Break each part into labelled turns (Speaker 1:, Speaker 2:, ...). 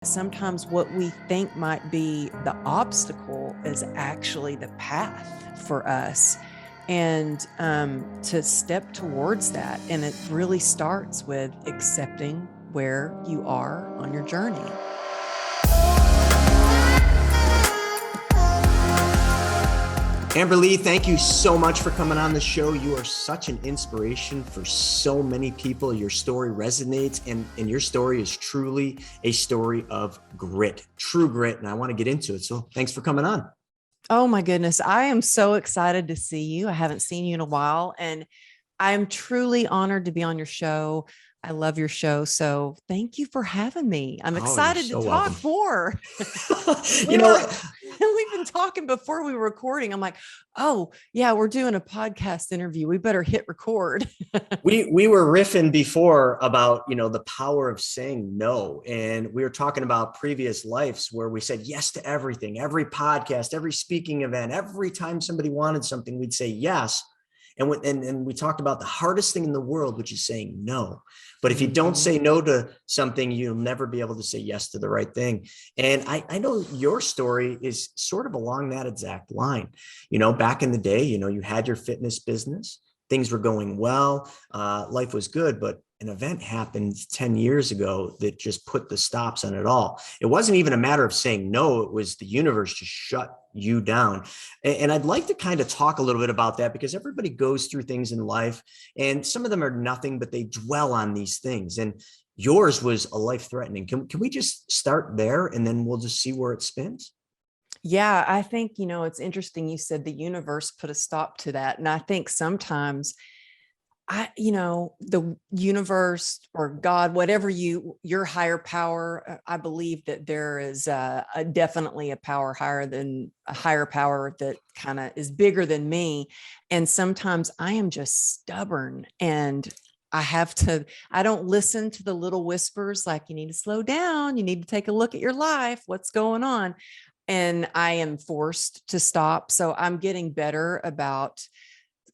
Speaker 1: Sometimes what we think might be the obstacle is actually the path for us. And to step towards that. And it really starts with accepting where you are on your journey.
Speaker 2: Amber Lee, thank you so much for coming on the show. You are such an inspiration for so many people. Your story resonates, and your story is truly a story of grit, true grit. And I want to get into it. So thanks for coming on.
Speaker 1: Oh my goodness. I am so excited to see you. I haven't seen you in a while, and I'm truly honored to be on your show. I love your show. So thank you for having me. I'm
Speaker 2: Oh, you're
Speaker 1: excited to
Speaker 2: so welcome.
Speaker 1: talk more.
Speaker 2: You know,
Speaker 1: We've been talking before we were recording. I'm like, oh yeah, we're doing a podcast interview. We better hit record.
Speaker 2: we were riffing before about, the power of saying no. And we were talking about previous lives where we said yes to everything, every podcast, every speaking event, every time somebody wanted something, we'd say yes. And we talked about the hardest thing in the world, which is saying no. But if you don't say no to something, you'll never be able to say yes to the right thing. And I know your story is sort of along that exact line. Back in the day, you had your fitness business, things were going well, life was good, but an event happened 10 years ago that just put the stops on it all. It wasn't even a matter of saying no, it was the universe just shut you down. And I'd like to kind of talk a little bit about that, because everybody goes through things in life, and some of them are nothing, but they dwell on these things. And yours was a life-threatening. Can we just start there, and then we'll just see where it spins?
Speaker 1: Yeah, I think, it's interesting. You said the universe put a stop to that. And I think sometimes the universe or God, whatever your higher power, I believe that there is definitely a power higher power that kind of is bigger than me. And sometimes I am just stubborn, and I don't listen to the little whispers like, you need to slow down. You need to take a look at your life. What's going on? And I am forced to stop. So I'm getting better about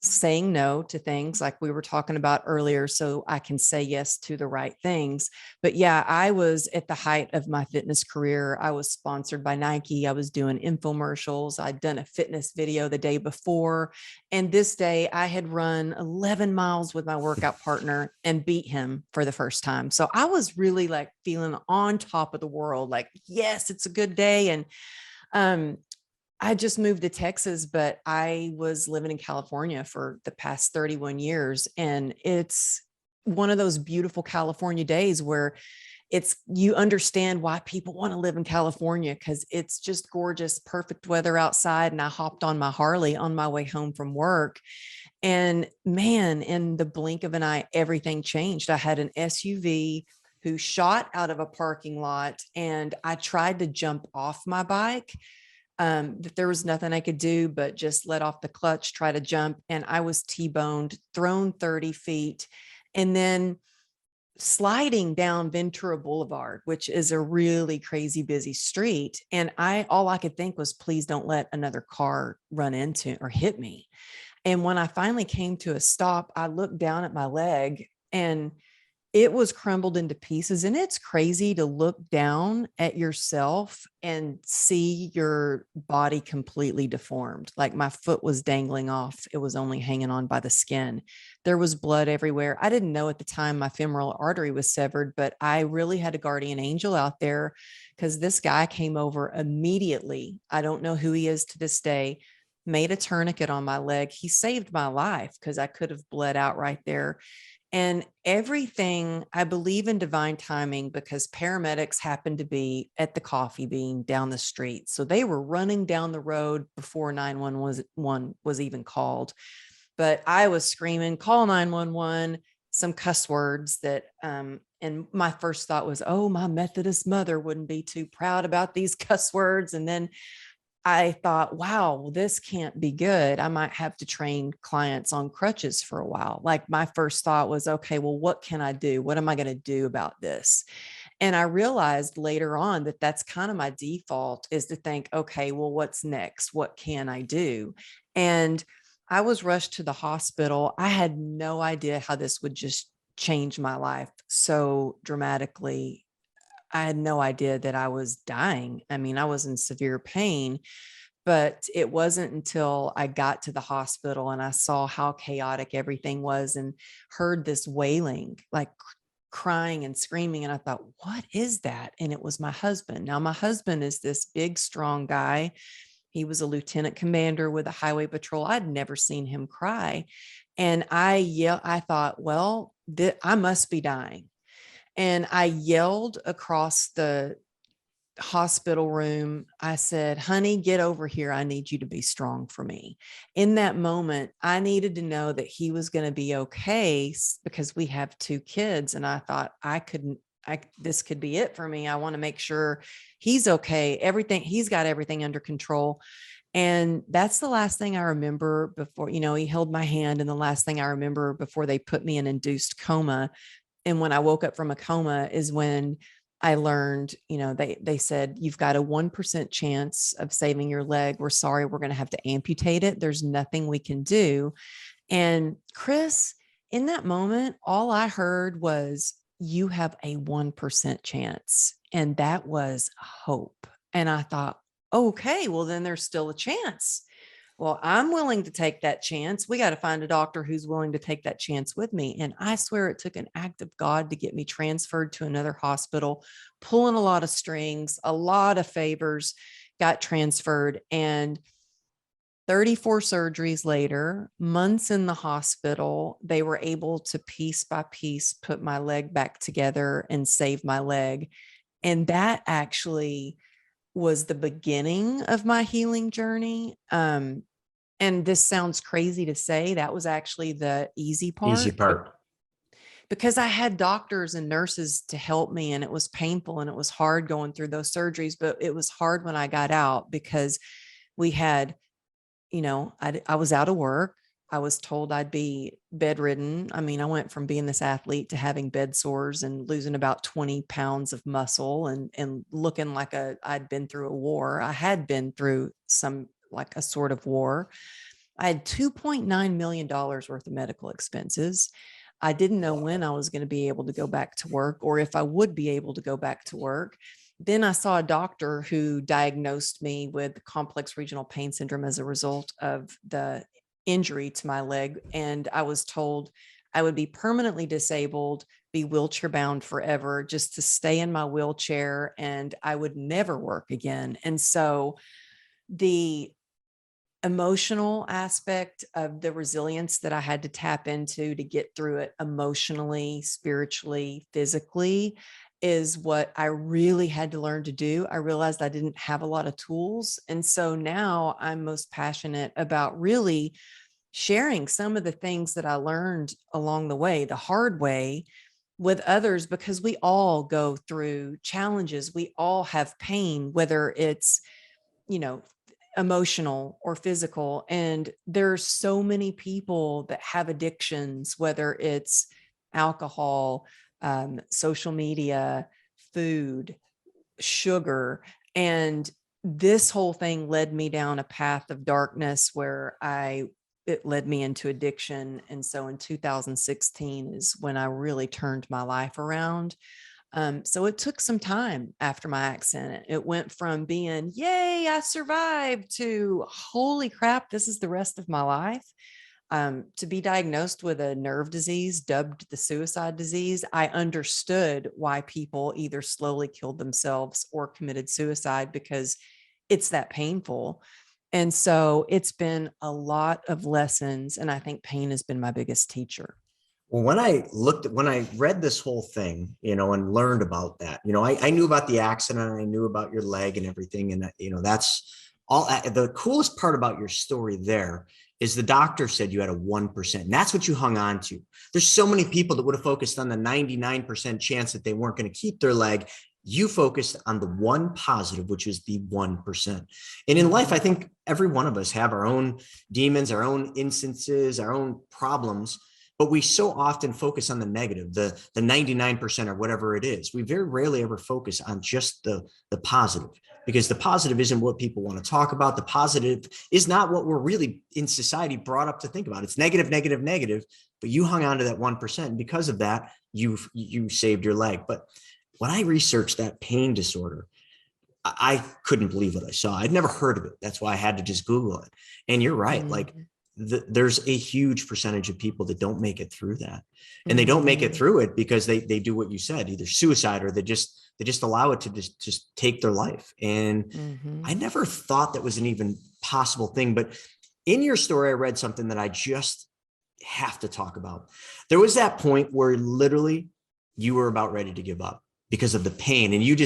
Speaker 1: saying no to things like we were talking about earlier, so I can say yes to the right things. But yeah, I was at the height of my fitness career. I was sponsored by Nike. I was doing infomercials. I'd done a fitness video the day before. And this day I had run 11 miles with my workout partner and beat him for the first time. So I was really like feeling on top of the world, like, yes, it's a good day. And I just moved to Texas, but I was living in California for the past 31 years. And it's one of those beautiful California days where you understand why people want to live in California, because it's just gorgeous, perfect weather outside. And I hopped on my Harley on my way home from work. And man, in the blink of an eye, everything changed. I had an SUV who shot out of a parking lot, and I tried to jump off my bike. That there was nothing I could do but just let off the clutch, try to jump. And I was T-boned, thrown 30 feet, and then sliding down Ventura Boulevard, which is a really crazy busy street. And all I could think was, please don't let another car run into or hit me. And when I finally came to a stop, I looked down at my leg, and it was crumbled into pieces. And it's crazy to look down at yourself and see your body completely deformed. Like my foot was dangling off. It was only hanging on by the skin. There was blood everywhere. I didn't know at the time my femoral artery was severed, but I really had a guardian angel out there, because this guy came over immediately. I don't know who he is to this day, made a tourniquet on my leg. He saved my life, because I could have bled out right there. And everything, I believe in divine timing, because paramedics happened to be at the Coffee Bean down the street. So they were running down the road before 911 was even called. But I was screaming, call 911, some cuss words that, and my first thought was, oh, my Methodist mother wouldn't be too proud about these cuss words. And then I thought, wow, this can't be good. I might have to train clients on crutches for a while. Like my first thought was, okay, well, what can I do? What am I going to do about this? And I realized later on that that's kind of my default, is to think, okay, well, what's next? What can I do? And I was rushed to the hospital. I had no idea how this would just change my life so dramatically. I had no idea that I was dying. I mean, I was in severe pain, but it wasn't until I got to the hospital and I saw how chaotic everything was and heard this wailing, like crying and screaming. And I thought, what is that? And it was my husband. Now, my husband is this big, strong guy. He was a lieutenant commander with a highway patrol. I'd never seen him cry. And I thought, well, I must be dying. And I yelled across the hospital room. I said, honey, get over here. I need you to be strong for me. In that moment, I needed to know that he was going to be okay because we have 2 kids. And I thought this could be it for me. I want to make sure he's okay. He's got everything under control. And that's the last thing I remember before, he held my hand. And the last thing I remember before they put me in induced coma. And when I woke up from a coma is when I learned, they said, you've got a 1% chance of saving your leg. We're sorry, we're going to have to amputate it. There's nothing we can do. And Chris, in that moment, all I heard was, you have a 1% chance. And that was hope. And I thought, okay, well, then there's still a chance. Well, I'm willing to take that chance. We got to find a doctor who's willing to take that chance with me. And I swear it took an act of God to get me transferred to another hospital, pulling a lot of strings, a lot of favors, got transferred. And 34 surgeries later, months in the hospital, they were able to piece by piece put my leg back together and save my leg. And that actually was the beginning of my healing journey. And this sounds crazy to say, that was actually the easy part. Because I had doctors and nurses to help me, and it was painful and it was hard going through those surgeries, but it was hard when I got out because we had, I was out of work. I was told I'd be bedridden. I mean, I went from being this athlete to having bed sores and losing about 20 pounds of muscle and looking like I'd been through a war. I had been through like a sort of war. I had $2.9 million worth of medical expenses. I didn't know when I was going to be able to go back to work or if I would be able to go back to work. Then I saw a doctor who diagnosed me with complex regional pain syndrome as a result of the injury to my leg. And I was told I would be permanently disabled, be wheelchair bound forever, just to stay in my wheelchair, and I would never work again. And so the emotional aspect of the resilience that I had to tap into to get through it emotionally, spiritually, physically is what I really had to learn to do. I realized I didn't have a lot of tools. And so now I'm most passionate about really sharing some of the things that I learned along the way, the hard way, with others, because we all go through challenges. We all have pain, whether it's, emotional or physical. And there's so many people that have addictions, whether it's alcohol, social media, food, sugar. And this whole thing led me down a path of darkness where it led me into addiction. And so in 2016 is when I really turned my life around. So it took some time after my accident. It went from being, yay, I survived, to holy crap, this is the rest of my life. To be diagnosed with a nerve disease dubbed the suicide disease, I understood why people either slowly killed themselves or committed suicide, because it's that painful. And so it's been a lot of lessons. And I think pain has been my biggest teacher.
Speaker 2: Well, when I read this whole thing, and learned about that, I knew about the accident, I knew about your leg and everything. And, that's all. The coolest part about your story there is the doctor said you had a 1%. And that's what you hung on to. There's so many people that would have focused on the 99% chance that they weren't going to keep their leg. You focused on the one positive, which is the 1%. And in life, I think every one of us have our own demons, our own instances, our own problems. But we so often focus on the negative, the 99% or whatever it is. We very rarely ever focus on just the positive, because the positive isn't what people want to talk about. The positive is not what we're really in society brought up to think about. It's negative, negative, negative, but you hung on to that 1%. And because of that, you saved your leg. But when I researched that pain disorder, I couldn't believe what I saw. I'd never heard of it. That's why I had to just Google it. And you're right. Like there's a huge percentage of people that don't make it through that. And they don't make it through it because they do what you said, either suicide or they just allow it to just take their life. And I never thought that was an even possible thing. But in your story, I read something that I just have to talk about. There was that point where literally you were about ready to give up because of the pain. And you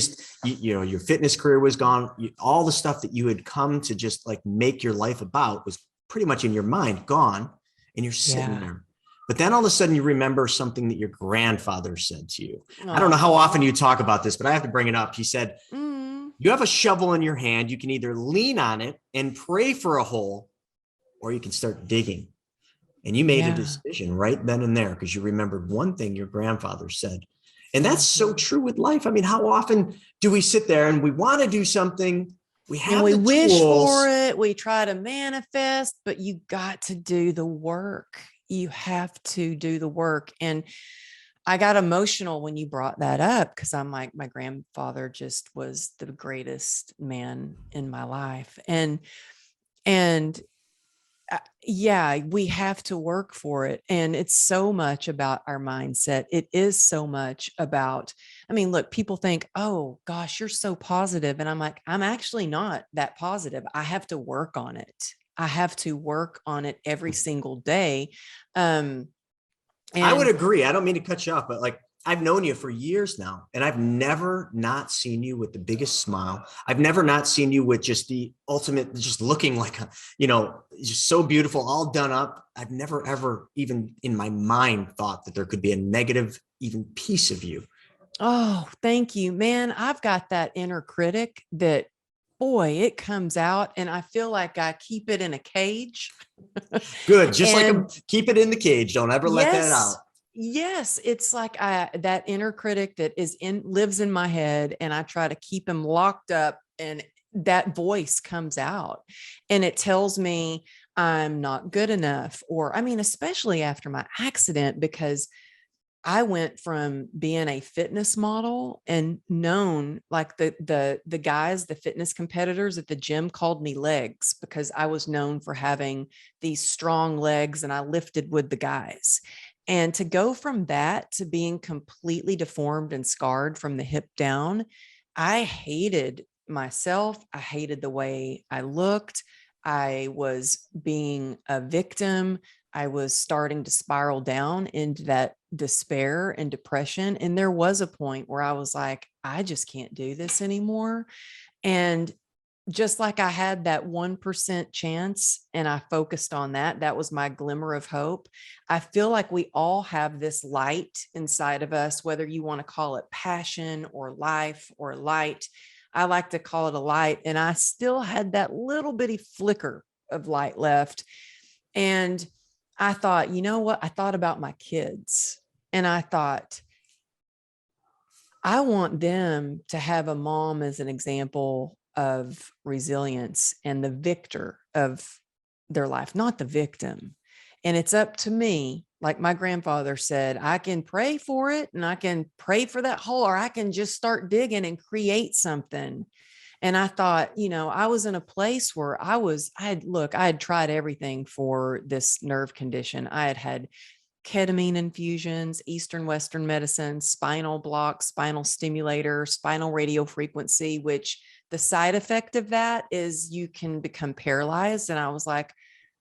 Speaker 2: know, your fitness career was gone. All the stuff that you had come to just like make your life about was pretty much in your mind gone. And you're sitting there. But then all of a sudden you remember something that your grandfather said to you. I don't know how often you talk about this, but I have to bring it up. He said, you have a shovel in your hand. You can either lean on it and pray for a hole, or you can start digging. And you made a decision right then and there because you remembered one thing your grandfather said. And that's so true with life. I mean, how often do we sit there and we want to do something? We have
Speaker 1: and we
Speaker 2: the
Speaker 1: wish
Speaker 2: tools.
Speaker 1: for it. We try to manifest, but you got to do the work. You have to do the work. And I got emotional when you brought that up because I'm like, my grandfather just was the greatest man in my life. And yeah, we have to work for it. And it's so much about our mindset. It is so much about, I mean, look, people think, oh gosh, you're so positive. And I'm like, I'm actually not that positive. I have to work on it. I have to work on it every single day. And
Speaker 2: I would agree. I don't mean to cut you off, but like I've known you for years now, and I've never not seen you with the biggest smile. I've never not seen you with just the ultimate, just looking like, you know, just so beautiful, all done up. I've never, ever even in my mind thought that there could be a negative even piece of you.
Speaker 1: Oh, thank you, man. I've got that inner critic that, boy, it comes out and I feel like I keep it in a cage.
Speaker 2: Good. Just
Speaker 1: And
Speaker 2: keep it in the cage. Don't ever let that out.
Speaker 1: Yes, it's like that inner critic that lives in my head, and I try to keep him locked up, and that voice comes out and it tells me I'm not good enough. Or, I mean, especially after my accident, because I went from being a fitness model and known, like the guys, the fitness competitors at the gym called me legs because I was known for having these strong legs and I lifted with the guys. And to go from that to being completely deformed and scarred from the hip down, I hated myself. I hated the way I looked. I was being a victim. I was starting to spiral down into that despair and depression. And there was a point where I was like, I just can't do this anymore. And just like I had that 1% chance and I focused on that, that was my glimmer of hope. I feel like we all have this light inside of us, whether you want to call it passion or life or light. I like to call it a light. And I still had that little bitty flicker of light left. And I thought, you know what? I thought about my kids and I thought, I want them to have a mom as an example of resilience and the victor of their life, not the victim. And it's up to me, like my grandfather said, I can pray for it and I can pray for that hole, or I can just start digging and create something. And I thought, you know, I was in a place where I had tried everything for this nerve condition. I had had ketamine infusions, Eastern Western medicine, spinal blocks, spinal stimulator, spinal radio frequency, which the side effect of that is you can become paralyzed. And I was like,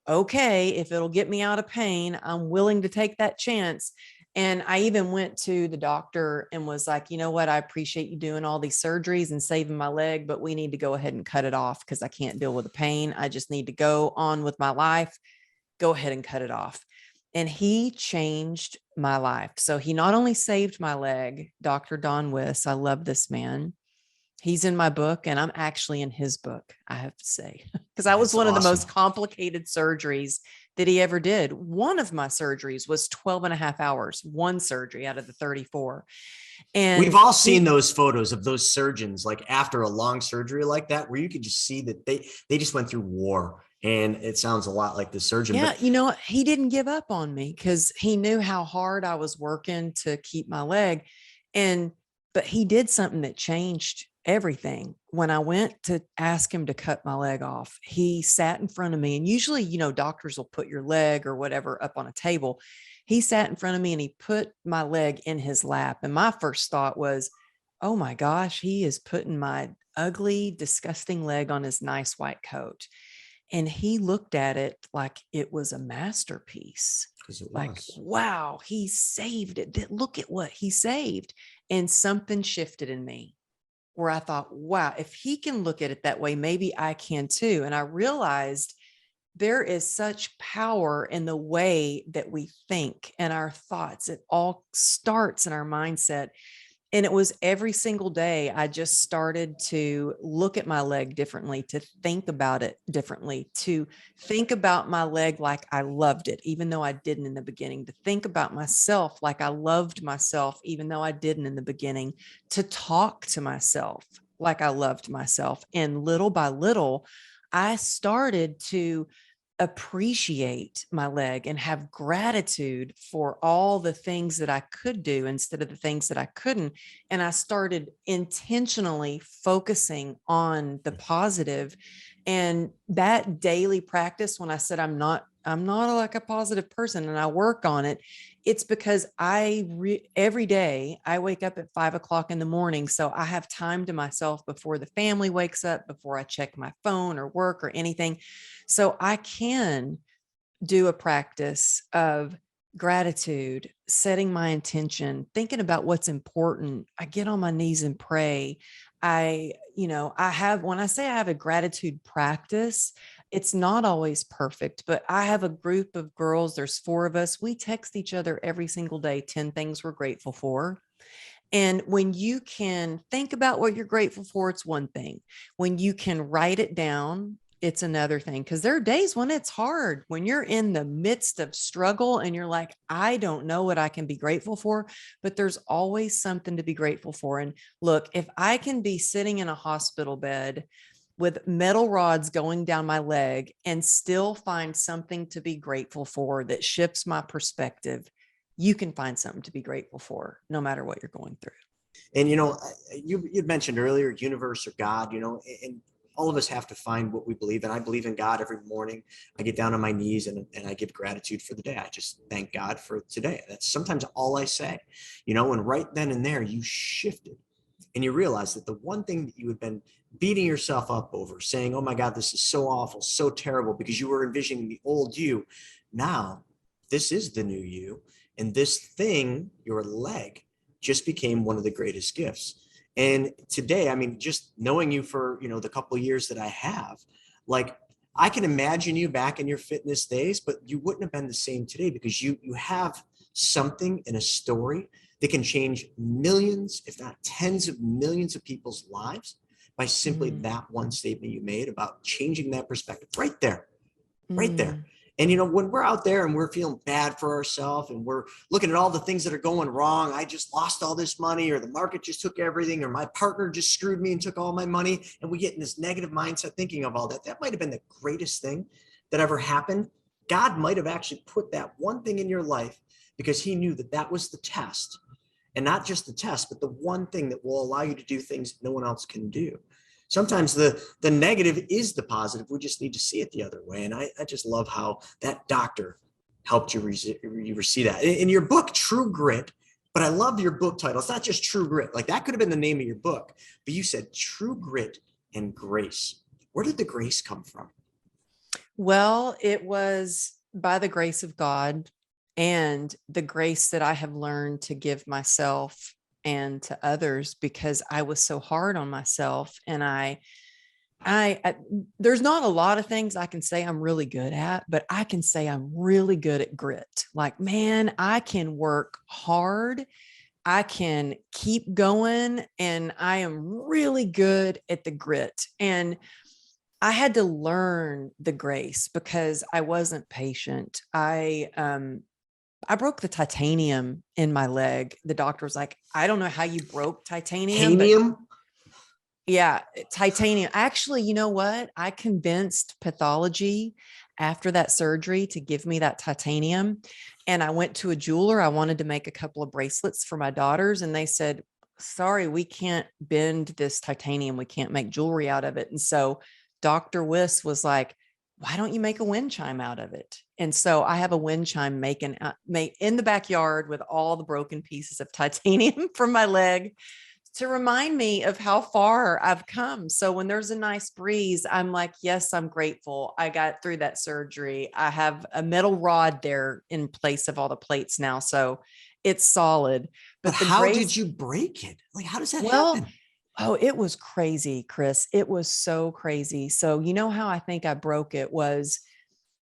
Speaker 1: okay, if it'll get me out of pain, I'm willing to take that chance. And I even went to the doctor and was like, you know what? I appreciate you doing all these surgeries and saving my leg, but we need to go ahead and cut it off because I can't deal with the pain. I just need to go on with my life. Go ahead and cut it off. And he changed my life. So he not only saved my leg, Dr. Don Wiss, I love this man. He's in my book and I'm actually in his book, I have to say, because I was one of the most complicated surgeries that he ever did. One of my surgeries was 12 and a half hours, one surgery out of the 34. And
Speaker 2: we've all seen those photos of those surgeons, like after a long surgery like that, where you could just see that they just went through war. And it sounds a lot like the surgeon.
Speaker 1: Yeah,
Speaker 2: but
Speaker 1: you know, he didn't give up on me because he knew how hard I was working to keep my leg. But But he did something that changed everything. When I went to ask him to cut my leg off, he sat in front of me. And usually, doctors will put your leg or whatever up on a table. He sat in front of me and he put my leg in his lap. And my first thought was, oh my gosh, he is putting my ugly, disgusting leg on his nice white coat. And he looked at it like it was a masterpiece. Like, wow, he saved it. Look at what he saved. And something shifted in me where I thought, wow, if he can look at it that way, maybe I can too. And I realized there is such power in the way that we think and our thoughts. It all starts in our mindset. And it was every single day I just started to look at my leg differently, to think about it differently, to think about my leg like I loved it, even though I didn't in the beginning, to think about myself like I loved myself, even though I didn't in the beginning, to talk to myself like I loved myself. And little by little, I started to appreciate my leg and have gratitude for all the things that I could do instead of the things that I couldn't. And I started intentionally focusing on the positive. And that daily practice, when I said I'm not like a positive person and I work on it, it's because every day I wake up at 5 o'clock in the morning. So I have time to myself before the family wakes up, before I check my phone or work or anything. So I can do a practice of gratitude, setting my intention, thinking about what's important. I get on my knees and pray. When I say I have a gratitude practice, it's not always perfect, but I have a group of girls. There's 4 of us. We text each other every single day, 10 things we're grateful for. And when you can think about what you're grateful for, it's one thing. When you can write it down, it's another thing. Because there are days when it's hard, when you're in the midst of struggle and you're like, I don't know what I can be grateful for, but there's always something to be grateful for. And look, if I can be sitting in a hospital bed with metal rods going down my leg and still find something to be grateful for that shifts my perspective, you can find something to be grateful for no matter what you're going through.
Speaker 2: And, you'd mentioned earlier, universe or God, and all of us have to find what we believe in. I believe in God every morning. I get down on my knees and I give gratitude for the day. I just thank God for today. That's sometimes all I say, and right then and there you shifted and you realize that the one thing that you had been beating yourself up over, saying, oh my God, this is so awful, so terrible, because you were envisioning the old you. Now, this is the new you. And this thing, your leg, just became one of the greatest gifts. And today, just knowing you for, the couple of years that I have, like, I can imagine you back in your fitness days, but you wouldn't have been the same today because you have something in a story that can change millions, if not tens of millions of people's lives by simply that one statement you made about changing that perspective right there, right there. And, when we're out there and we're feeling bad for ourselves and we're looking at all the things that are going wrong, I just lost all this money, or the market just took everything, or my partner just screwed me and took all my money. And we get in this negative mindset thinking of all that. That might've been the greatest thing that ever happened. God might've actually put that one thing in your life because he knew that that was the test, and not just the test, but the one thing that will allow you to do things no one else can do. Sometimes the negative is the positive. We just need to see it the other way. And I just love how that doctor helped you see that. In your book, True Grit, but I love your book title. It's not just True Grit. Like, that could have been the name of your book, but you said True Grit and Grace. Where did the grace come from?
Speaker 1: Well, it was by the grace of God and the grace that I have learned to give myself and to others, because I was so hard on myself. And I there's not a lot of things I can say I'm really good at, but I can say I'm really good at grit. Like, man, I can work hard. I can keep going, and I am really good at the grit. And I had to learn the grace because I wasn't patient. I broke the titanium in my leg. The doctor was like, I don't know how you broke titanium. But yeah, titanium. Actually, you know what? I convinced pathology after that surgery to give me that titanium. And I went to a jeweler. I wanted to make a couple of bracelets for my daughters. And they said, sorry, we can't bend this titanium. We can't make jewelry out of it. And so Dr. Wiss was like, why don't you make a wind chime out of it? And so I have a wind chime made in the backyard with all the broken pieces of titanium from my leg to remind me of how far I've come. So when there's a nice breeze, I'm like, yes, I'm grateful. I got through that surgery. I have a metal rod there in place of all the plates now. So it's solid.
Speaker 2: But
Speaker 1: But the
Speaker 2: how did
Speaker 1: grace,
Speaker 2: you break it? Like, how does that
Speaker 1: well,
Speaker 2: happen?
Speaker 1: oh, it was crazy, Chris. It was so crazy. So you know how I think I broke it was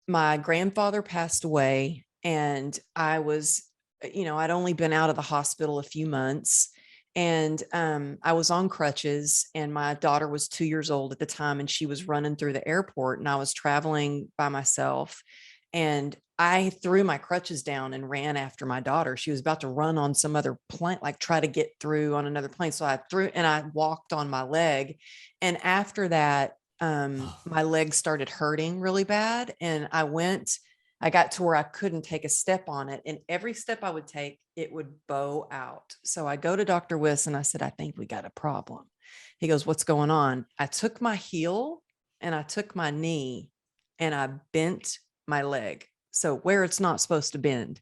Speaker 1: my grandfather passed away, and I was, I'd only been out of the hospital a few months, and I was on crutches, and my daughter was 2 years old at the time, and she was running through the airport, and I was traveling by myself, and I threw my crutches down and ran after my daughter. She was about to run on some other plane, like try to get through on another plane. So I threw and I walked on my leg. And after that, my leg started hurting really bad. And I got to where I couldn't take a step on it. And every step I would take, it would bow out. So I go to Dr. Wiss and I said, I think we got a problem. He goes, what's going on? I took my heel and I took my knee and I bent my leg. So where it's not supposed to bend,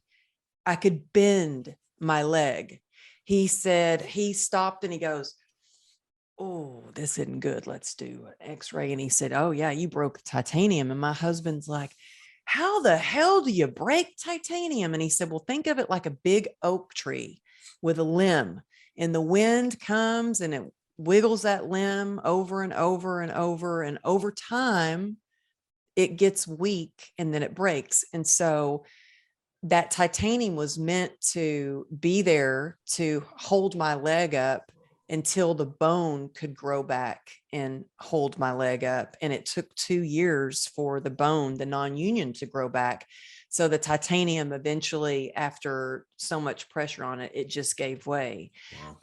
Speaker 1: I could bend my leg. He said, he stopped and he goes, oh, this isn't good. Let's do an x-ray. And he said, oh yeah, you broke titanium. And my husband's like, how the hell do you break titanium? And he said, well, think of it like a big oak tree with a limb, and the wind comes and it wiggles that limb over and over and over. And over time, it gets weak and then it breaks. And so that titanium was meant to be there to hold my leg up until the bone could grow back and hold my leg up. And it took 2 years for the bone, the non-union, to grow back. So the titanium eventually, after so much pressure on it, it just gave way.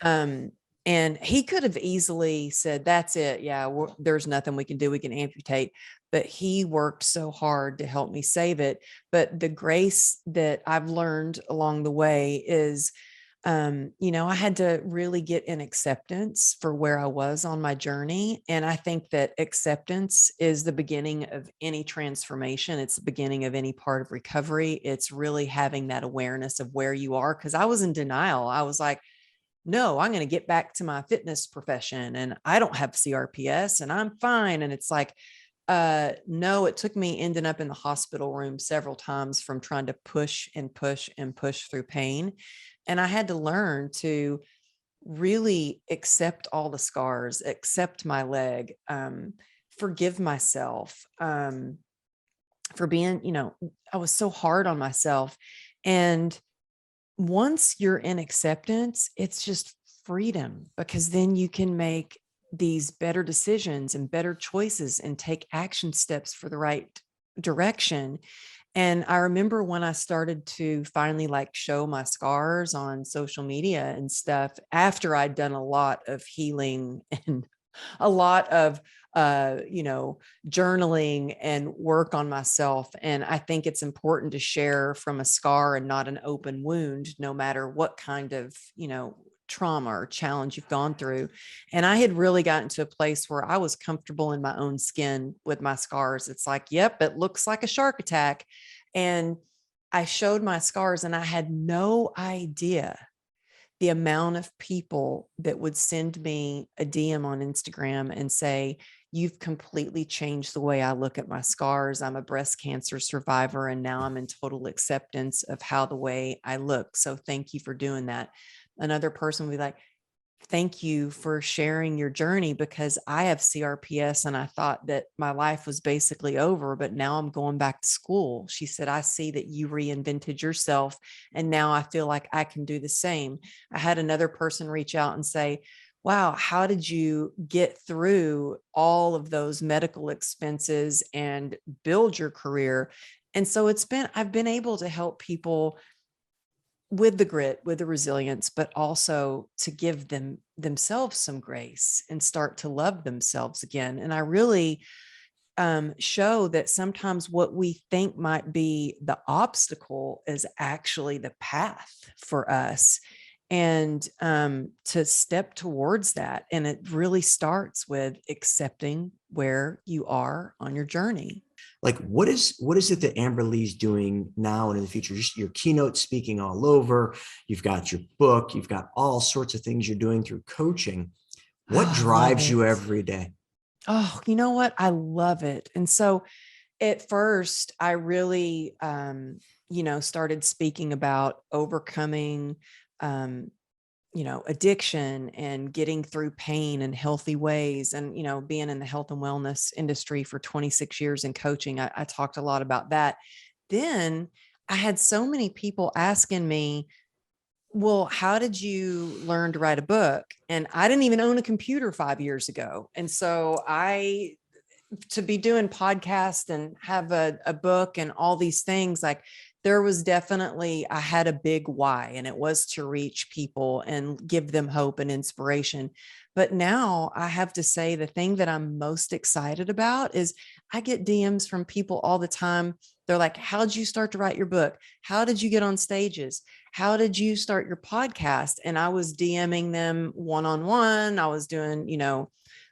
Speaker 2: Wow.
Speaker 1: And he could have easily said, that's it. Yeah, there's nothing we can do. We can amputate. But he worked so hard to help me save it. But the grace that I've learned along the way is, I had to really get in acceptance for where I was on my journey. And I think that acceptance is the beginning of any transformation. It's the beginning of any part of recovery. It's really having that awareness of where you are. Because I was in denial. I was like, no, I'm going to get back to my fitness profession and I don't have CRPS and I'm fine. And it's like, no, it took me ending up in the hospital room several times from trying to push and push and push through pain. And I had to learn to really accept all the scars, accept my leg, forgive myself, for being, I was so hard on myself. And once you're in acceptance, it's just freedom, because then you can make these better decisions and better choices and take action steps for the right direction. And I remember when I started to finally show my scars on social media and stuff, after I'd done a lot of healing and a lot of journaling and work on myself. And I think it's important to share from a scar and not an open wound, no matter what kind of, trauma or challenge you've gone through. And I had really gotten to a place where I was comfortable in my own skin with my scars. It's like, yep, it looks like a shark attack. And I showed my scars and I had no idea the amount of people that would send me a DM on Instagram and say, you've completely changed the way I look at my scars. I'm a breast cancer survivor, and now I'm in total acceptance of how the way I look. So thank you for doing that. Another person would be like, thank you for sharing your journey, because I have CRPS and I thought that my life was basically over, but now I'm going back to school. She said, I see that you reinvented yourself and now I feel like I can do the same. I had another person reach out and say, wow, how did you get through all of those medical expenses and build your career? And so I've been able to help people with the grit, with the resilience, but also to give themselves some grace and start to love themselves again. And I really show that sometimes what we think might be the obstacle is actually the path for us. and to step towards that. And it really starts with accepting where you are on your journey.
Speaker 2: Like, what is it that Amber Lee's doing now and in the future? Just your keynote speaking all over. You've got your book. You've got all sorts of things you're doing through coaching. What
Speaker 1: Oh,
Speaker 2: drives you every day?
Speaker 1: Oh, you know what? I love it. And so at first I really, started speaking about overcoming, um, addiction and getting through pain in healthy ways. And, being in the health and wellness industry for 26 years in coaching, I talked a lot about that. Then I had so many people asking me, well, how did you learn to write a book? And I didn't even own a computer 5 years ago. And so to be doing podcasts and have a book and all these things, like there was definitely, I had a big why, and it was to reach people and give them hope and inspiration. But now I have to say the thing that I'm most excited about is I get DMs from people all the time. They're like, how did you start to write your book? How did you get on stages? How did you start your podcast? And I was DMing them one-on-one. I was doing,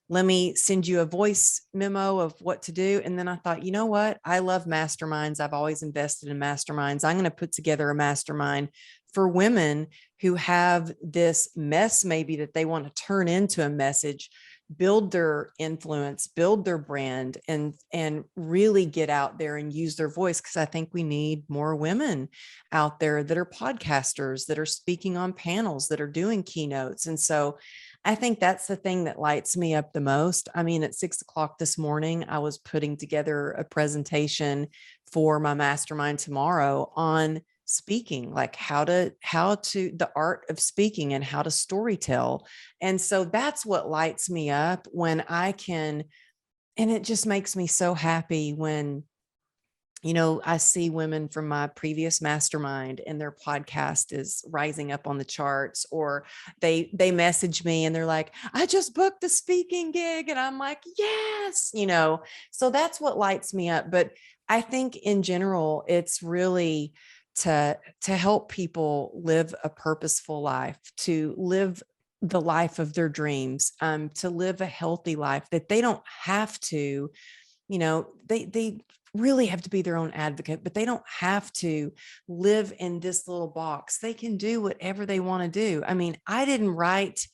Speaker 1: let me send you a voice memo of what to do. And then I thought, you know what? I love masterminds. I've always invested in masterminds. I'm going to put together a mastermind for women who have this mess, maybe that they want to turn into a message, build their influence, build their brand, and really get out there and use their voice. Because I think we need more women out there that are podcasters, that are speaking on panels, that are doing keynotes. And so I think that's the thing that lights me up the most. I mean, at 6 o'clock this morning, I was putting together a presentation for my mastermind tomorrow on speaking, like how to the art of speaking and how to storytell. And so that's what lights me up when I can, and it just makes me so happy when I see women from my previous mastermind and their podcast is rising up on the charts, or they message me and they're like, I just booked the speaking gig. And I'm like, yes, so that's what lights me up. But I think in general, it's really to help people live a purposeful life, to live the life of their dreams, to live a healthy life, that they don't have to, they really have to be their own advocate, but they don't have to live in this little box. They can do whatever they want to do. I mean, I didn't write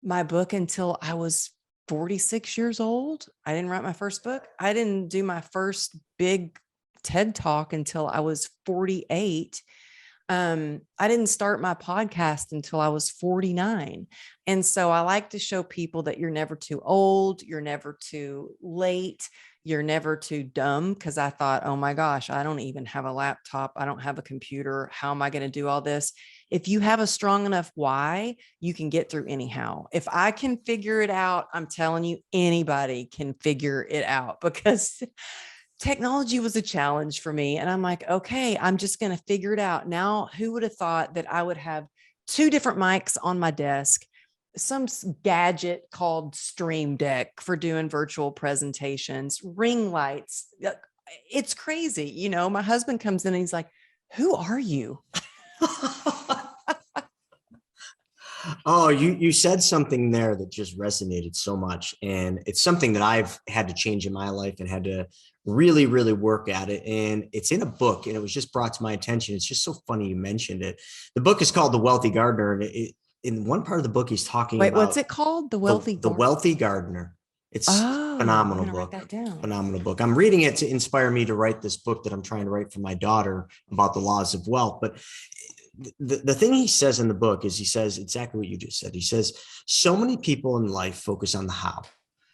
Speaker 1: my book until I was 46 years old. I didn't write my first book. I didn't do my first big TED talk until I was 48. I didn't start my podcast until I was 49. And so I like to show people that you're never too old, you're never too late, you're never too dumb. Cause I thought, oh my gosh, I don't even have a laptop. I don't have a computer. How am I going to do all this? If you have a strong enough why, you can get through anyhow. If I can figure it out, I'm telling you, anybody can figure it out, because technology was a challenge for me. And I'm like, okay, I'm just going to figure it out. Now, who would have thought that I would have two different mics on my desk, some gadget called Stream Deck for doing virtual presentations, ring lights. It's crazy. My husband comes in and he's like, who are you?
Speaker 2: Oh, you said something there that just resonated so much. And it's something that I've had to change in my life and had to really, really work at it. And it's in a book, and it was just brought to my attention. It's just so funny you mentioned it. The book is called The Wealthy Gardener. And in one part of the book, he's talking about
Speaker 1: What's it called? The
Speaker 2: Wealthy Gardener. It's
Speaker 1: I'm
Speaker 2: phenomenal
Speaker 1: gonna
Speaker 2: book.
Speaker 1: write that down.
Speaker 2: Phenomenal book. I'm reading it to inspire me to write this book that I'm trying to write for my daughter about the laws of wealth. But the thing he says in the book is, he says exactly what you just said. He says, so many people in life focus on the how.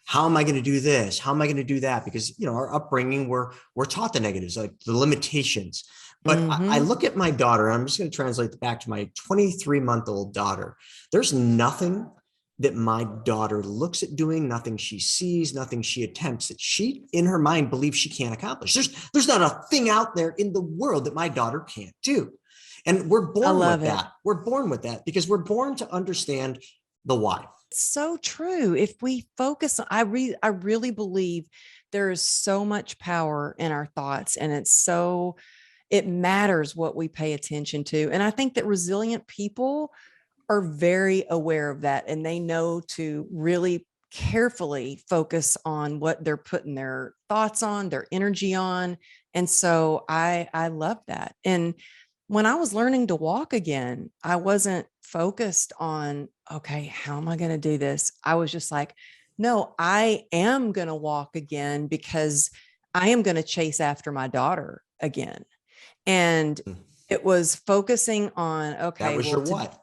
Speaker 2: How am I going to do this? How am I going to do that? Because, our upbringing, we're taught the negatives, like the limitations. But I look at my daughter, and I'm just going to translate it back to my 23-month-old daughter. There's nothing that my daughter looks at doing, nothing she sees, nothing she attempts that she, in her mind, believes she can't accomplish. There's not a thing out there in the world that my daughter can't do. And we're born with that. We're born with that because we're born to understand the why.
Speaker 1: So true. If we focus, I really believe there is so much power in our thoughts, and it matters what we pay attention to. And I think that resilient people are very aware of that, and they know to really carefully focus on what they're putting their thoughts on, their energy on. And so I love that. And when I was learning to walk again, I wasn't focused on, okay, how am I going to do this? I was just like, no, I am going to walk again because I am going to chase after my daughter again. And it was focusing on,
Speaker 2: That
Speaker 1: okay,
Speaker 2: was
Speaker 1: well,
Speaker 2: your what?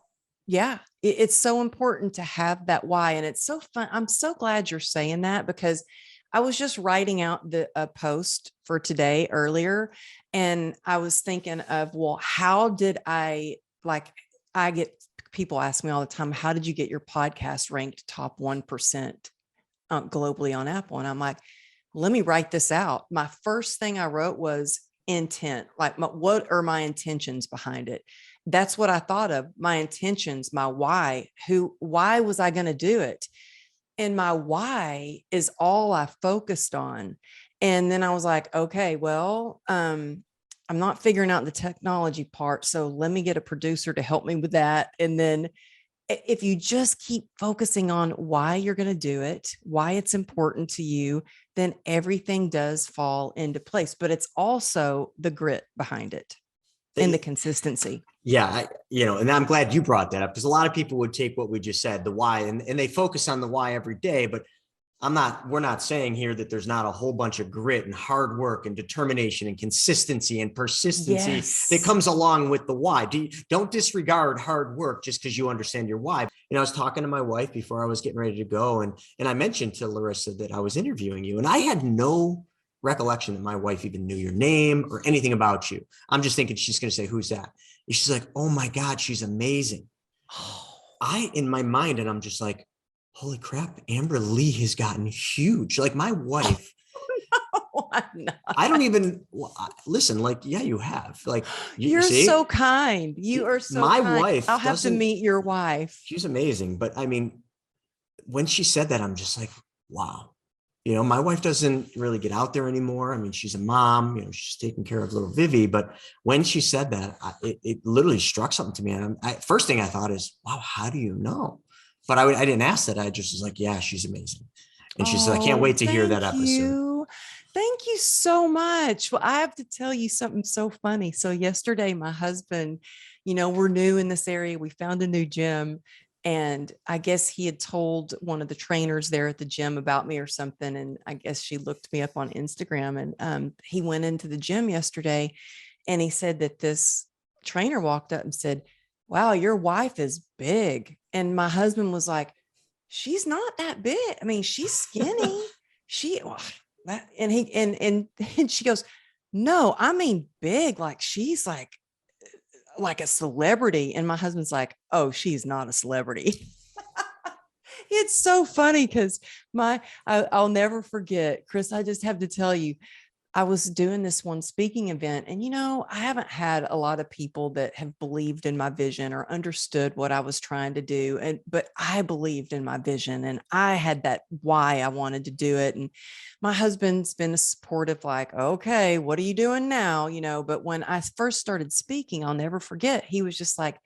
Speaker 1: yeah, it's so important to have that why. And it's so fun. I'm so glad you're saying that, because I was just writing out a post for today earlier. And I was thinking of, well, how did I get people ask me all the time, how did you get your podcast ranked top 1% globally on Apple? And I'm like, let me write this out. My first thing I wrote was intent. Like, what are my intentions behind it? That's what I thought of. My intentions, my why. Why was I going to do it? And my why is all I focused on. And then I was like, okay, well, I'm not figuring out the technology part, so let me get a producer to help me with that. And then if you just keep focusing on why you're going to do it, why it's important to you, then everything does fall into place. But it's also the grit behind it and the consistency.
Speaker 2: Yeah, and I'm glad you brought that up, because a lot of people would take what we just said, the why, and they focus on the why every day. But we're not saying here that there's not a whole bunch of grit and hard work and determination and consistency and persistency that comes along with the why. Don't disregard hard work just because you understand your why. I was talking to my wife before I was getting ready to go, and I mentioned to Larissa that I was interviewing you, and I had no recollection that my wife even knew your name or anything about you. I'm just thinking she's going to say, who's that? And she's like, oh my God, she's amazing. In my mind, and I'm just like, holy crap, Amber Lee has gotten huge. Like my wife,
Speaker 1: No, I'm not.
Speaker 2: I don't even listen. Like, yeah, you have. Like,
Speaker 1: you're
Speaker 2: see?
Speaker 1: so kind. You are so
Speaker 2: my
Speaker 1: kind.
Speaker 2: wife.
Speaker 1: I'll have to meet your wife.
Speaker 2: She's amazing. But I mean, when she said that, I'm just like, wow. My wife doesn't really get out there anymore. I mean, she's a mom, she's taking care of little Vivi. But when she said that, it literally struck something to me. And first thing I thought is, wow, how do you know? But I didn't ask that. I just was like, yeah, she's amazing. And she said, I can't wait to hear that episode.
Speaker 1: Thank you so much. Well, I have to tell you something so funny. So yesterday, my husband, we're new in this area. We found a new gym. And I guess he had told one of the trainers there at the gym about me or something. And I guess she looked me up on Instagram, and he went into the gym yesterday, and he said that this trainer walked up and said, wow, your wife is big. And my husband was like, she's not that big. I mean, she's skinny. And she goes, no, I mean, big. Like she's like a celebrity. And my husband's like, oh, she's not a celebrity. It's so funny because I'll never forget, Chris, I just have to tell you, I was doing this one speaking event, and I haven't had a lot of people that have believed in my vision or understood what I was trying to do. But I believed in my vision, and I had that why I wanted to do it. And my husband's been supportive, like, okay, what are you doing now? But when I first started speaking, I'll never forget, he was just like,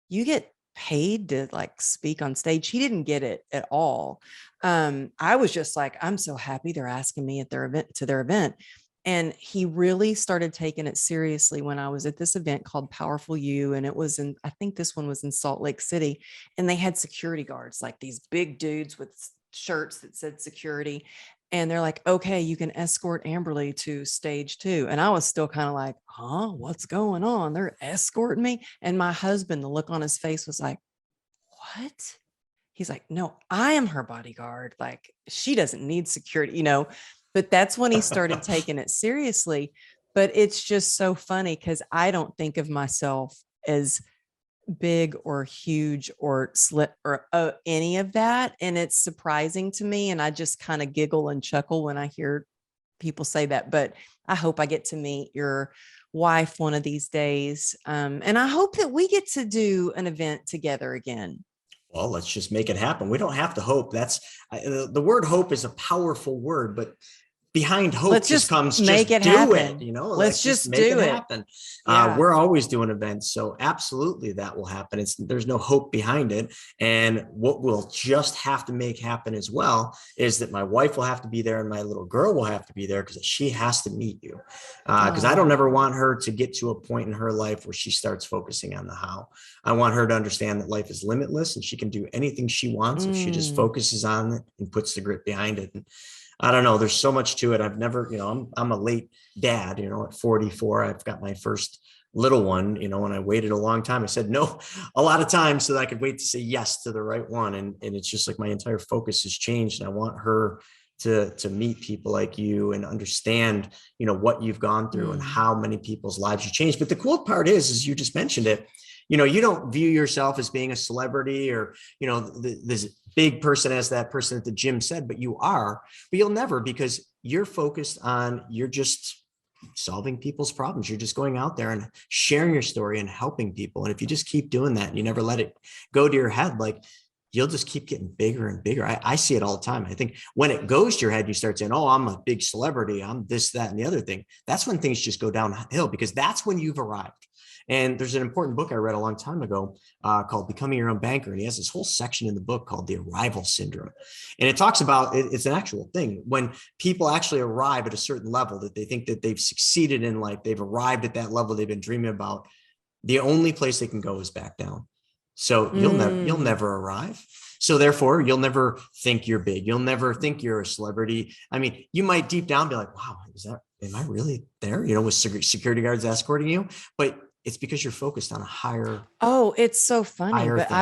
Speaker 1: you get paid to like speak on stage. He didn't get it at all. I was just like, I'm so happy they're asking me at their event. And he really started taking it seriously when I was at this event called Powerful You. And I think this one was in Salt Lake City, and they had security guards, like these big dudes with shirts that said security. And they're like, okay, you can escort Amberly to stage 2. And I was still kind of like, huh, what's going on? They're escorting me. And my husband, the look on his face was like, what? He's like, no, I am her bodyguard. Like she doesn't need security, but that's when he started taking it seriously. But it's just so funny because I don't think of myself as big or huge or slip or any of that. And it's surprising to me. And I just kind of giggle and chuckle when I hear people say that. But I hope I get to meet your wife one of these days. And I hope that we get to do an event together again.
Speaker 2: Well, let's just make it happen. We don't have to hope. The word hope is a powerful word, but behind hope
Speaker 1: Let's
Speaker 2: just
Speaker 1: just
Speaker 2: comes
Speaker 1: make
Speaker 2: just
Speaker 1: it
Speaker 2: do
Speaker 1: happen.
Speaker 2: it, you know,
Speaker 1: Let's
Speaker 2: like just
Speaker 1: just
Speaker 2: make it
Speaker 1: do it.
Speaker 2: happen.
Speaker 1: Yeah.
Speaker 2: We're always doing events. So absolutely that will happen. There's no hope behind it. And what we'll just have to make happen as well is that my wife will have to be there and my little girl will have to be there because she has to meet you. Because I don't ever want her to get to a point in her life where she starts focusing on the how. I want her to understand that life is limitless and she can do anything she wants if she just focuses on it and puts the grit behind it. And I don't know. There's so much to it. I've never, you know, I'm a late dad, you know, at 44, I've got my first little one, you know, and I waited a long time. I said no a lot of times so that I could wait to say yes to the right one. And it's just like my entire focus has changed. And I want her to meet people like you and understand, you know, what you've gone through and how many people's lives you changed. But the cool part is you just mentioned it, you know, you don't view yourself as being a celebrity or, you know, this big person as that person at the gym said, but you are, but you'll never, because you're focused on, you're just solving people's problems. You're just going out there and sharing your story and helping people. And if you just keep doing that and you never let it go to your head, like you'll just keep getting bigger and bigger. I see it all the time. I think when it goes to your head, you start saying, oh, I'm a big celebrity. I'm this, that, and the other thing. That's when things just go downhill because that's when you've arrived. And there's an important book I read a long time ago called Becoming Your Own Banker. And he has this whole section in the book called the arrival syndrome. And it talks about, it's an actual thing. When people actually arrive at a certain level that they think that they've succeeded in life, they've arrived at that level they've been dreaming about, the only place they can go is back down. So you'll never arrive. So therefore, you'll never think you're big. You'll never think you're a celebrity. I mean, you might deep down be like, wow, am I really there? You know, with security guards escorting you, but it's because you're focused on a higher.
Speaker 1: Oh, it's so funny, but
Speaker 2: thing.
Speaker 1: I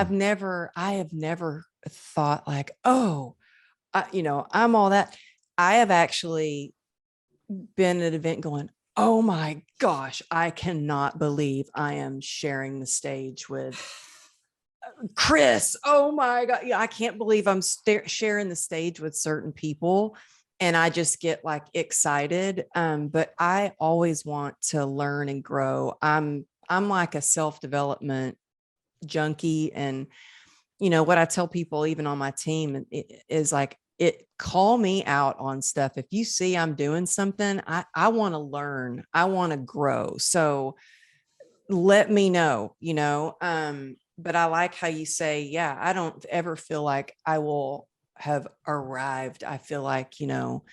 Speaker 1: have never thought like, oh, you know, I'm all that. I have actually been at an event going, oh my gosh, I cannot believe I am sharing the stage with Chris. Oh my God. Yeah, I can't believe I'm sharing the stage with certain people. And I just get like excited. But I always want to learn and grow. I'm like a self-development junkie. And, you know, what I tell people, even on my team, is like, call me out on stuff. If you see I'm doing something, I want to learn, I want to grow. So let me know, you know, but I like how you say, yeah, I don't ever feel like I will have arrived. I feel like, you know,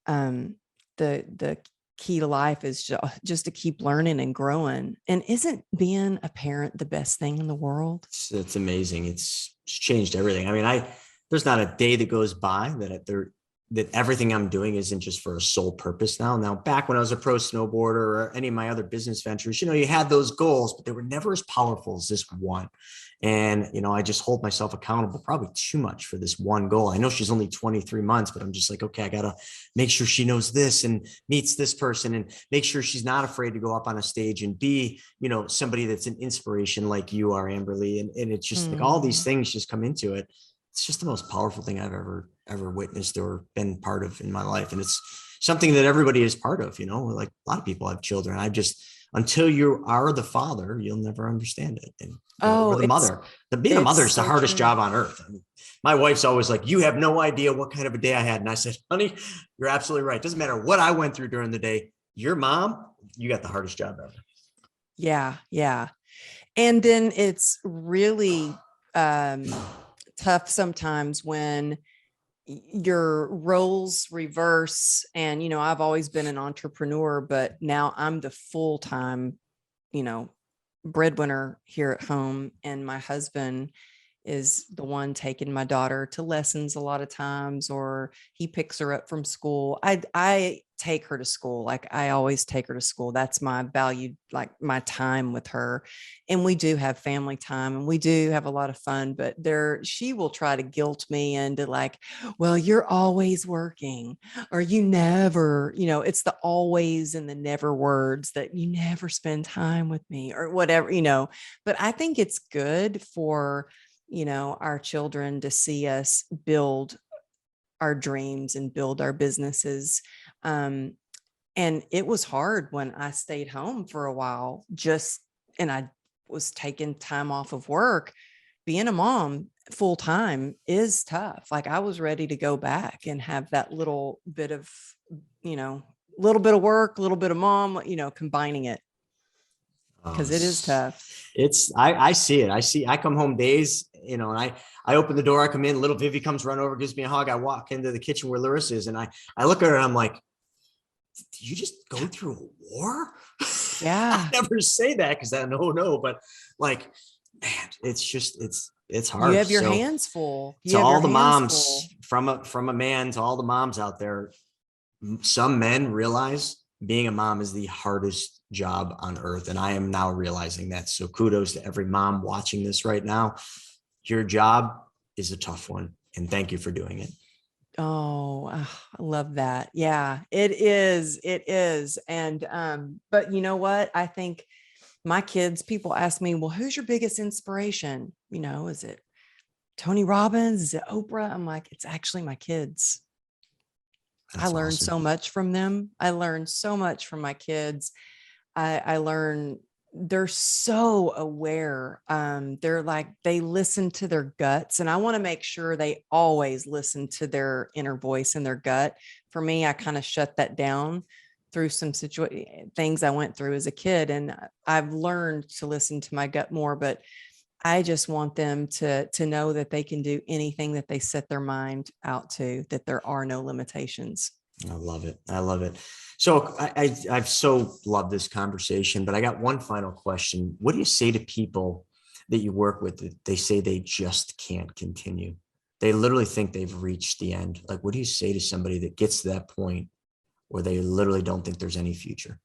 Speaker 1: the key to life is just to keep learning and growing. And isn't being a parent the best thing in the world?
Speaker 2: It's amazing. It's changed everything. I mean, there's not a day that goes by that everything I'm doing isn't just for a sole purpose now. Now, back when I was a pro snowboarder or any of my other business ventures, you know, you had those goals, but they were never as powerful as this one. And, you know, I just hold myself accountable probably too much for this one goal. I know she's only 23 months, but I'm just like, okay, I got to make sure she knows this and meets this person and make sure she's not afraid to go up on a stage and be, you know, somebody that's an inspiration like you are, Amberly. And it's just like all these things just come into it. It's just the most powerful thing I've ever witnessed or been part of in my life. And it's something that everybody is part of, you know, like a lot of people have children. Until you are the father, you'll never understand it. And or the mother, being a mother is the hardest job on earth. I mean, my wife's always like, you have no idea what kind of a day I had. And I said, honey, you're absolutely right. Doesn't matter what I went through during the day. Your mom, you got the hardest job ever.
Speaker 1: Yeah. Yeah. And then it's really, tough sometimes when your roles reverse. And, you know, I've always been an entrepreneur, but now I'm the full-time, you know, breadwinner here at home. And my husband is the one taking my daughter to lessons a lot of times, or he picks her up from school. I take her to school. Like I always take her to school. That's my value, like my time with her. And we do have family time and we do have a lot of fun, but she will try to guilt me into like, well, you're always working, or you never, you know, it's the always and the never words that you never spend time with me or whatever, you know. But I think it's good for, you know, our children to see us build our dreams and build our businesses. And it was hard when I stayed home for a while, and I was taking time off of work, being a mom. full time is tough. Like I was ready to go back and have that little bit of, little bit of work, a little bit of mom, combining it,
Speaker 2: Oh,
Speaker 1: because it is tough.
Speaker 2: I see it. I come home days, and I open the door, I come in, little Vivi comes run over, gives me a hug. I walk into the kitchen where Larissa is, and I look at her and I'm like, did you just go through a war? I
Speaker 1: Yeah.
Speaker 2: never say that because I no, but like, man, it's
Speaker 1: You
Speaker 2: hard.
Speaker 1: have your
Speaker 2: So
Speaker 1: hands full. You
Speaker 2: to
Speaker 1: have your
Speaker 2: all the
Speaker 1: hands
Speaker 2: moms
Speaker 1: full.
Speaker 2: from a man to all the moms out there, some men realize being a mom is the hardest job on earth. And I am now realizing that. So kudos to every mom watching this right now. Your job is a tough one. And thank you for doing it.
Speaker 1: Oh, I love that. Yeah, it is. It is. And, but you know what? I think my kids, people ask me, well, who's your biggest inspiration? Is it Tony Robbins? Is it Oprah? I'm like, it's actually my kids. I
Speaker 2: That's
Speaker 1: learned
Speaker 2: awesome.
Speaker 1: so much from them. I learned so much from my kids. I learn they're so aware. They're like, they listen to their guts. And I want to make sure they always listen to their inner voice and their gut. For me, I kind of shut that down through some things I went through as a kid. And I've learned to listen to my gut more, but I just want them to know that they can do anything that they set their mind out to, that there are no limitations.
Speaker 2: I love it. I love it. So I've so loved this conversation, but I got one final question. What do you say to people that you work with that they say they just can't continue? They literally think they've reached the end. Like, what do you say to somebody that gets to that point where they literally don't think there's any future?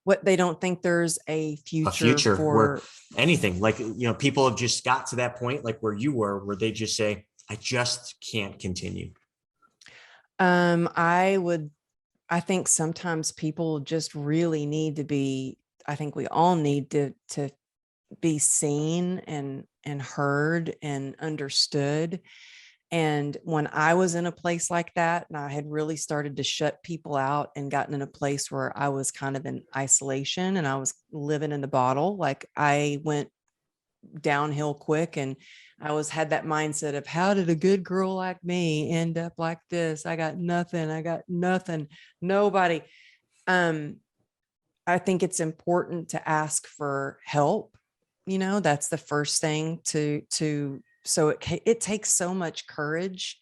Speaker 1: What, they don't think there's a
Speaker 2: A
Speaker 1: future
Speaker 2: future where
Speaker 1: for.
Speaker 2: anything, like, people have just got to that point, like where you were, where they just say, I just can't continue.
Speaker 1: I think sometimes people just really need to be, I think we all need to be seen and heard and understood. And when I was in a place like that, and I had really started to shut people out and gotten in a place where I was kind of in isolation and I was living in the bottle, like I went downhill quick. And I had that mindset of, how did a good girl like me end up like this? I got nothing, nobody. Um, I think it's important to ask for help. That's the first thing so it takes so much courage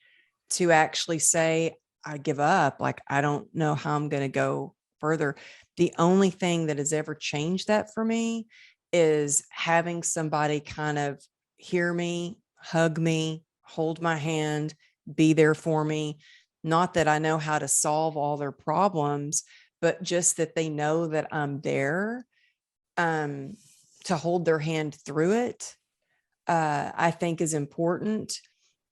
Speaker 1: to actually say, I give up. Like, I don't know how I'm going to go further. The only thing that has ever changed that for me is having somebody kind of hear me, hug me, hold my hand, be there for me. Not that I know how to solve all their problems, but just that they know that I'm there, um, to hold their hand through it, I think is important.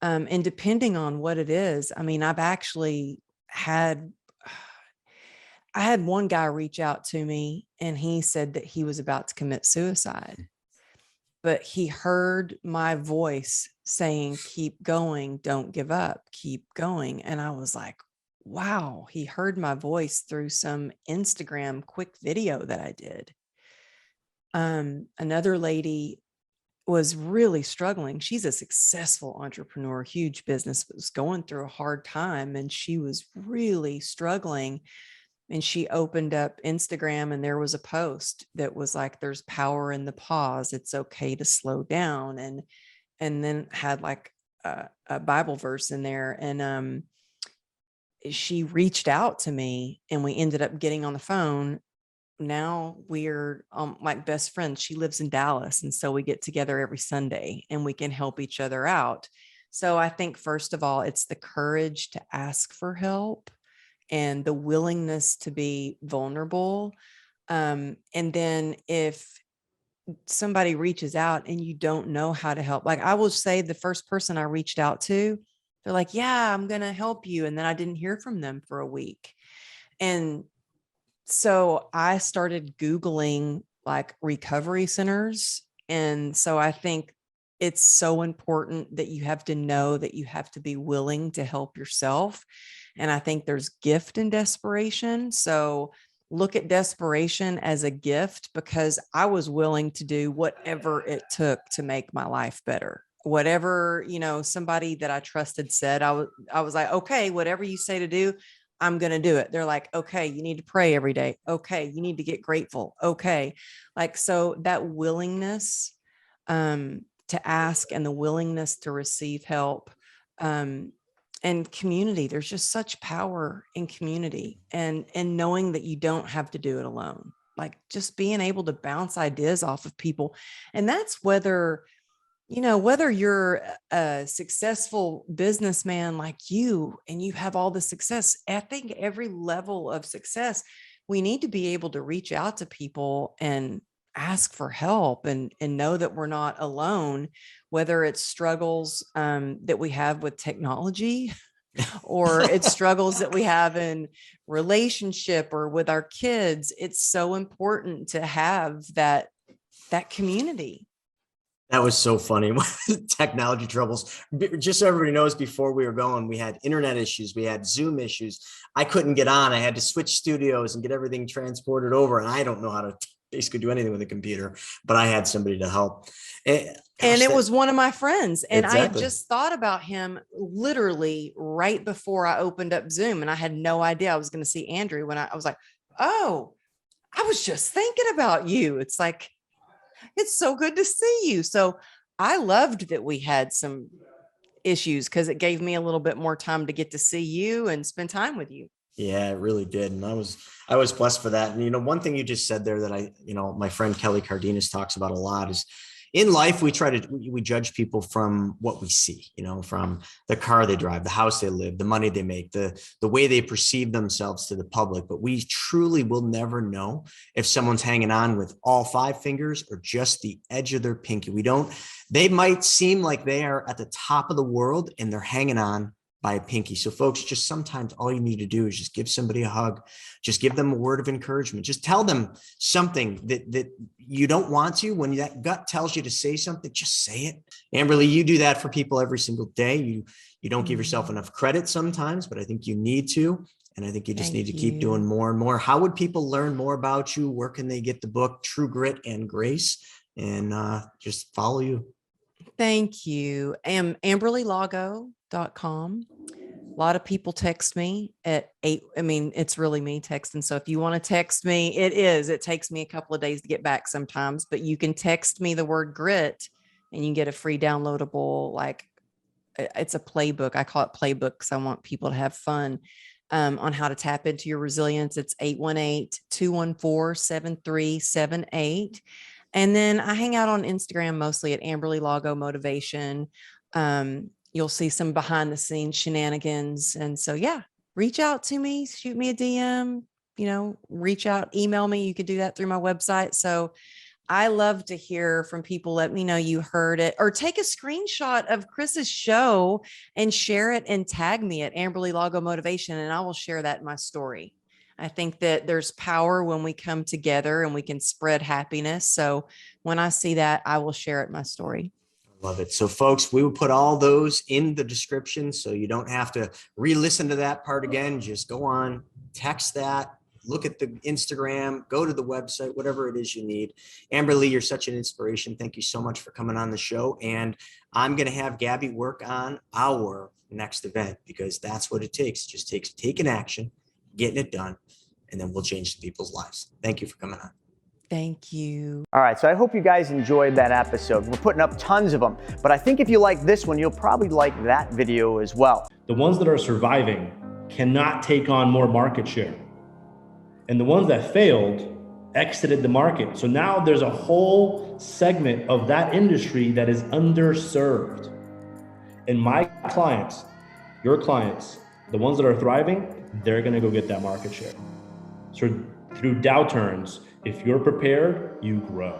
Speaker 1: And depending on what it is, I mean, I had one guy reach out to me and he said that he was about to commit suicide, but he heard my voice saying, keep going, don't give up, keep going. And I was like, wow, he heard my voice through some Instagram quick video that I did. Another lady was really struggling. She's a successful entrepreneur, huge business, but was going through a hard time and she was really struggling. And she opened up Instagram and there was a post that was like, there's power in the pause. It's okay to slow down. And then had like a Bible verse in there. And she reached out to me and we ended up getting on the phone. Now we're like best friends. She lives in Dallas. And so we get together every Sunday and we can help each other out. So I think, first of all, it's the courage to ask for help and the willingness to be vulnerable. And then if somebody reaches out and you don't know how to help, like I will say the first person I reached out to, they're like, yeah, I'm going to help you. And then I didn't hear from them for a week. And so I started Googling like recovery centers. And so I think it's so important that you have to know that you have to be willing to help yourself. And I think there's gift in desperation. So look at desperation as a gift, because I was willing to do whatever it took to make my life better. whatever, somebody that I trusted said, I was like, okay, whatever you say to do, I'm going to do it. They're like, okay, you need to pray every day. Okay. You need to get grateful. Okay. Like, so that willingness, to ask and the willingness to receive help, and community, there's just such power in community and knowing that you don't have to do it alone, like just being able to bounce ideas off of people. And that's whether you're a successful businessman like you and you have all the success. I think every level of success, we need to be able to reach out to people and ask for help and know that we're not alone, whether it's struggles that we have with technology or it's struggles that we have in relationship or with our kids. It's so important to have that community.
Speaker 2: That was so funny. Technology troubles. Just so everybody knows, before we were going, we had internet issues. We had Zoom issues. I couldn't get on. I had to switch studios and get everything transported over. And I don't know how to basically do anything with a computer, but I had somebody to help.
Speaker 1: And it was one of my friends. And
Speaker 2: Exactly.
Speaker 1: I had just thought about him literally right before I opened up Zoom. And I had no idea I was going to see Andrew when I was like, oh, I was just thinking about you. It's like, it's so good to see you. So I loved that we had some issues because it gave me a little bit more time to get to see you and spend time with you.
Speaker 2: Yeah, it really did. And I was blessed for that. And, one thing you just said there that my friend Kelly Cardenas talks about a lot is in life, we judge people from what we see, from the car they drive, the house they live, the money they make, the way they perceive themselves to the public. But we truly will never know if someone's hanging on with all 5 fingers or just the edge of their pinky. They might seem like they are at the top of the world and they're hanging on by a pinky. So folks, just sometimes all you need to do is just give somebody a hug, just give them a word of encouragement, just tell them something that you don't want to. When that gut tells you to say something, just say it. Amberly, you do that for people every single day. You don't give yourself enough credit sometimes, but I think you need to. And I think you just need to keep doing more and more. How would people learn more about you? Where can they get the book, True Grit and Grace, and just follow you?
Speaker 1: Thank you. AmberlyLago.com. A lot of people text me at 8. I mean, it's really me texting. So if you want to text me, it takes me a couple of days to get back sometimes, but you can text me the word grit and you can get a free downloadable, like it's a playbook. I call it playbook because I want people to have fun on how to tap into your resilience. It's 818-214-7378. And then I hang out on Instagram mostly at Amberly Lago Motivation. You'll see some behind the scenes shenanigans. And so, yeah, reach out to me, shoot me a DM, reach out, email me. You could do that through my website. So I love to hear from people. Let me know you heard it, or take a screenshot of Chris's show and share it and tag me at Amberly Lago Motivation. And I will share that in my story. I think that there's power when we come together and we can spread happiness. So when I see that, I will share it in my story.
Speaker 2: Love it. So folks, we will put all those in the description so you don't have to re-listen to that part again. Just go on, text that, look at the Instagram, go to the website, whatever it is you need. Amberly, you're such an inspiration. Thank you so much for coming on the show. And I'm going to have Gabby work on our next event because that's what it takes. It just takes taking action, getting it done, and then we'll change people's lives. Thank you for coming on.
Speaker 1: Thank you.
Speaker 3: All right, so I hope you guys enjoyed that episode. We're putting up tons of them, but I think if you like this one, you'll probably like that video as well.
Speaker 4: The ones that are surviving cannot take on more market share. And the ones that failed exited the market. So now there's a whole segment of that industry that is underserved. And my clients, your clients, the ones that are thriving, they're gonna go get that market share. So through downturns, if you're prepared, you grow.